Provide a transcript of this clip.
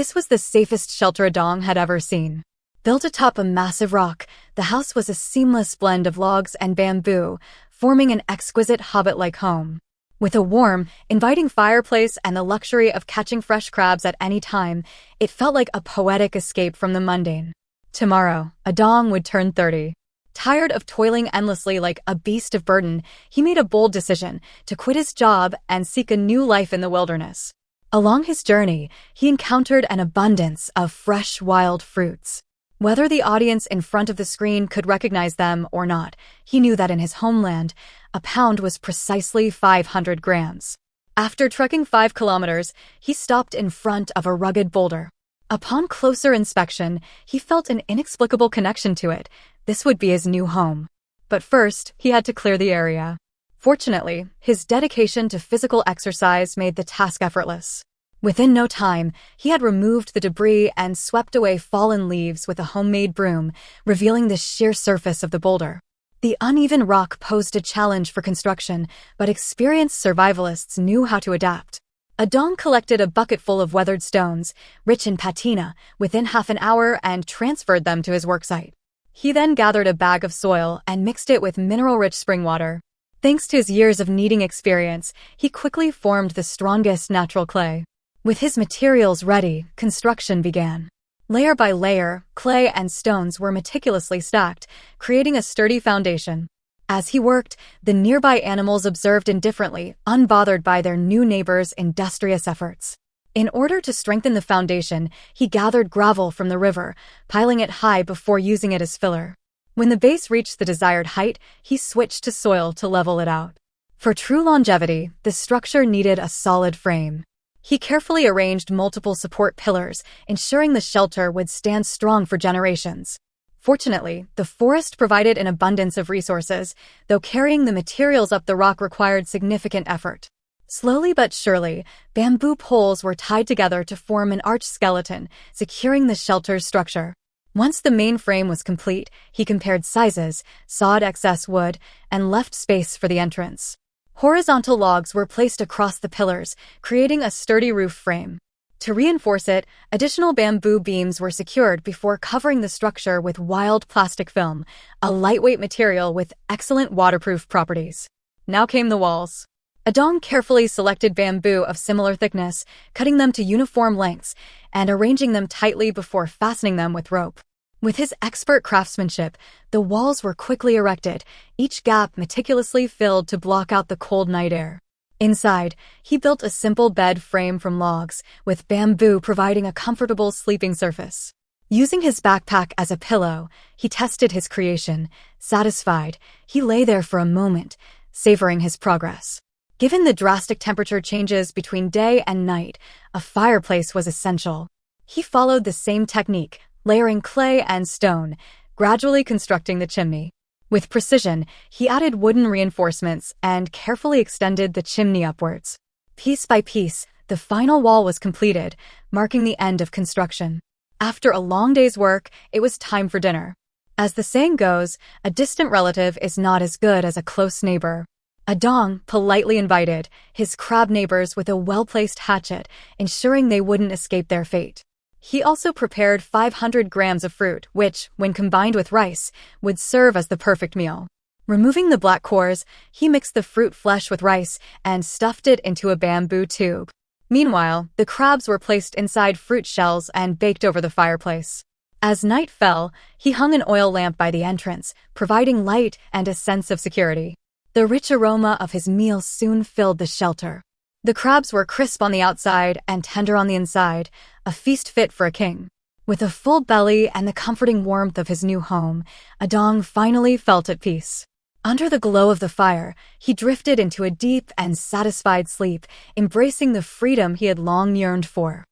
This was the safest shelter Adong had ever seen. Built atop a massive rock, the house was a seamless blend of logs and bamboo, forming an exquisite hobbit-like home. With a warm, inviting fireplace and the luxury of catching fresh crabs at any time, it felt like a poetic escape from the mundane. Tomorrow, Adong would turn 30. Tired of toiling endlessly like a beast of burden, he made a bold decision to quit his job and seek a new life in the wilderness. Along his journey, he encountered an abundance of fresh, wild fruits. Whether the audience in front of the screen could recognize them or not, he knew that in his homeland, a pound was precisely 500 grams. After trekking 5 kilometers, he stopped in front of a rugged boulder. Upon closer inspection, he felt an inexplicable connection to it. This would be his new home. But first, he had to clear the area. Fortunately, his dedication to physical exercise made the task effortless. Within no time, he had removed the debris and swept away fallen leaves with a homemade broom, revealing the sheer surface of the boulder. The uneven rock posed a challenge for construction, but experienced survivalists knew how to adapt. Adong collected a bucket full of weathered stones, rich in patina, within half an hour and transferred them to his worksite. He then gathered a bag of soil and mixed it with mineral-rich spring water. Thanks to his years of kneading experience, he quickly formed the strongest natural clay. With his materials ready, construction began. Layer by layer, clay and stones were meticulously stacked, creating a sturdy foundation. As he worked, the nearby animals observed indifferently, unbothered by their new neighbors' industrious efforts. In order to strengthen the foundation, he gathered gravel from the river, piling it high before using it as filler. When the base reached the desired height, he switched to soil to level it out. For true longevity, the structure needed a solid frame. He carefully arranged multiple support pillars, ensuring the shelter would stand strong for generations. Fortunately, the forest provided an abundance of resources, though carrying the materials up the rock required significant effort. Slowly but surely, bamboo poles were tied together to form an arched skeleton, securing the shelter's structure. Once the main frame was complete, he compared sizes, sawed excess wood, and left space for the entrance. Horizontal logs were placed across the pillars, creating a sturdy roof frame. To reinforce it, additional bamboo beams were secured before covering the structure with wild plastic film, a lightweight material with excellent waterproof properties. Now came the walls. Adong carefully selected bamboo of similar thickness, cutting them to uniform lengths and arranging them tightly before fastening them with rope. With his expert craftsmanship, the walls were quickly erected, each gap meticulously filled to block out the cold night air. Inside, he built a simple bed frame from logs, with bamboo providing a comfortable sleeping surface. Using his backpack as a pillow, he tested his creation. Satisfied, he lay there for a moment, savoring his progress. Given the drastic temperature changes between day and night, a fireplace was essential. He followed the same technique, layering clay and stone, gradually constructing the chimney. With precision, he added wooden reinforcements and carefully extended the chimney upwards. Piece by piece, the final wall was completed, marking the end of construction. After a long day's work, it was time for dinner. As the saying goes, a distant relative is not as good as a close neighbor. Adong politely invited his crab neighbors with a well-placed hatchet, ensuring they wouldn't escape their fate. He also prepared 500 grams of fruit, which, when combined with rice, would serve as the perfect meal. Removing the black cores, he mixed the fruit flesh with rice and stuffed it into a bamboo tube. Meanwhile, the crabs were placed inside fruit shells and baked over the fireplace. As night fell, he hung an oil lamp by the entrance, providing light and a sense of security. The rich aroma of his meal soon filled the shelter. The crabs were crisp on the outside and tender on the inside, a feast fit for a king. With a full belly and the comforting warmth of his new home, Adong finally felt at peace. Under the glow of the fire, he drifted into a deep and satisfied sleep, embracing the freedom he had long yearned for.